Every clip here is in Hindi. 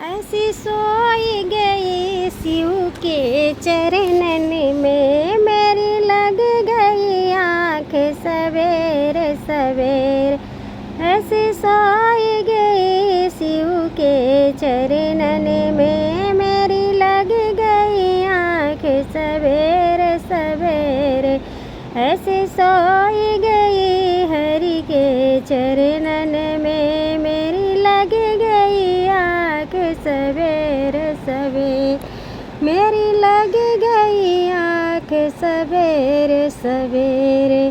ऐसी सोई गई शिव के चरणन में, मेरी लग गई आँख सवेरे सवेरे। ऐसी सोई गई शिव के चरणन में, मेरी लग गई आँख सवेरे सवेरे। ऐसी सोई गई हरि के चरणन में, मेरी लग गई आँख सवेरे सवेरे। मेरी लग गई आँख सवेरे सवेरे।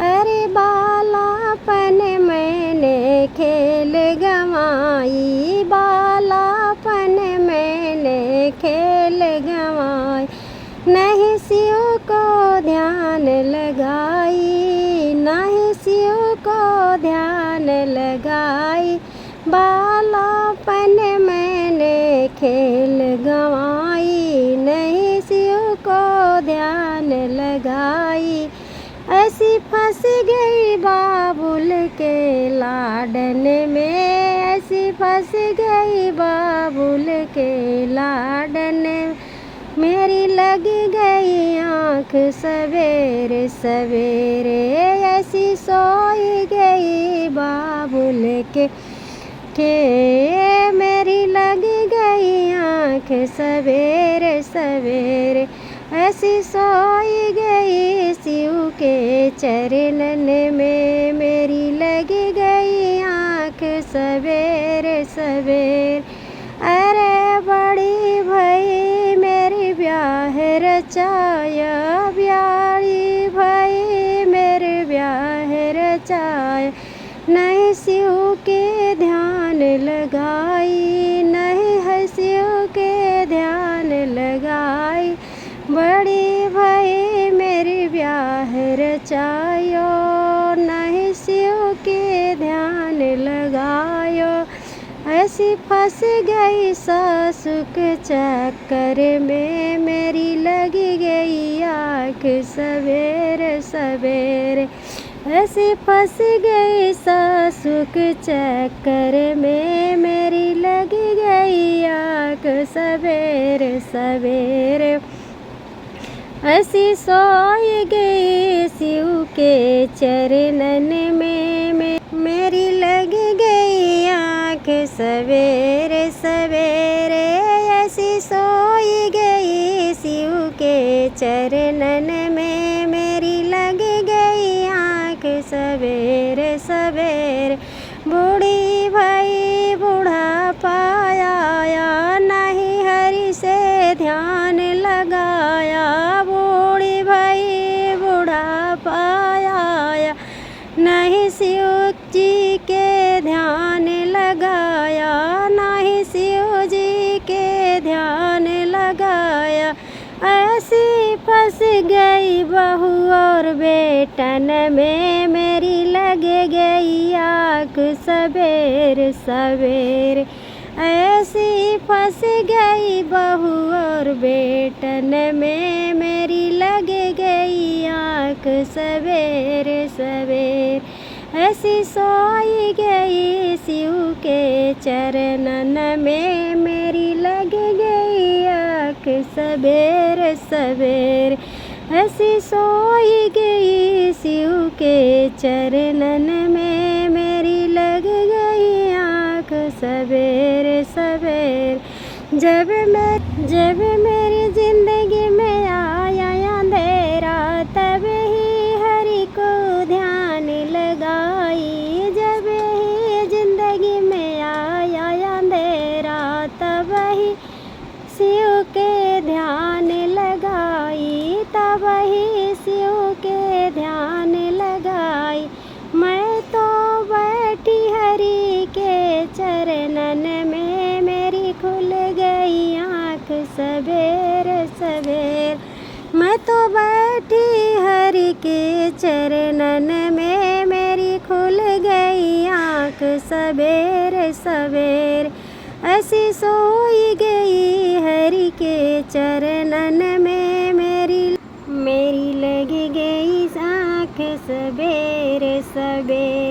अरे बालापन मैंने खेल गंवाई, बालापन मैंने खेल गंवाई। नहीं शिव को ध्यान लगाई, नहीं शिव को ध्यान लगाई। बालापन मैंने खेल गंवाई, नहीं शिव को ध्यान लगाई। ऐसी फंस गई बाबुल के लाडन में, ऐसी फंस गई बाबुल के लाडन में। मेरी लग गई आँख सवेरे सवेरे। ऐसी सोई गई बाबुल के मेरी लग गई आँख सवेरे सवेरे। ऐसी सोई गई शिव के चरणन में, मेरी लग गई आँख सवेरे सवेरे। अरे बड़ी भई मेरी ब्याह रचाया, ब्याही भई मेरे ब्याह रचाया। नहीं शिव के ध्यान लगाई, नहीं है शिव के ध्यान लगाई। बड़ी भई मेरी ब्याह रचायो, नहीं शिव के ध्यान लगायो। ऐसी फंस गई सासु के चक्कर में, मेरी लगी गई आँख सवेरे सवेरे। ऐसी फंस गई सासु के चक्कर में, मेरी लगी गई आँख सवेरे सवेरे। ऐसी सोई गई शिव के चरणन में, मेरी लग गई आँख सवेरे सवेरे। ऐसी सोई गई शिव के चरणन में, मेरी लग गई आँख सवेरे सवेरे। बूढ़ी भई बूढ़ा पाया, नहीं हरि से ध्यान लगाया। बूढ़ी भई बूढ़ा पाया, नहीं शिव जी के ध्यान लगाया, नहीं शिव जी के ध्यान लगाया। ऐसी फंस गई बहू और बेटन में, मेरी लग गई आँख सवेरे सवेरे। ऐसी फंस गई बहू और बेटन में, मेरी लग गई आँख सवेरे सवेरे। ऐसी सोई गई शिव के चरणन में, मेरी लग गई आँख सवेरे सवेरे। ऐसी सोई गई शिव के चरणन में, मेरी लग गई आँख सवेरे सवेरे। जब मेरी जिंदगी में आया अंधेरा, तब ही हरि को ध्यान लगाई। जब ही जिंदगी में आया अंधेरा, तब ही शिव के ध्यान लगाई, तब ही शिव के ध्यान लगाई। मैं तो बैठी हरि के चरणन में, मेरी खुल गई आँख सवेरे सवेरे। मैं तो बैठी हरि के चरणन में, मेरी खुल गई आँख सवेरे सवेरे। ऐसी सोई गई हरि के चरणन में, मेरी लग गई आँख सवेरे सवेरे।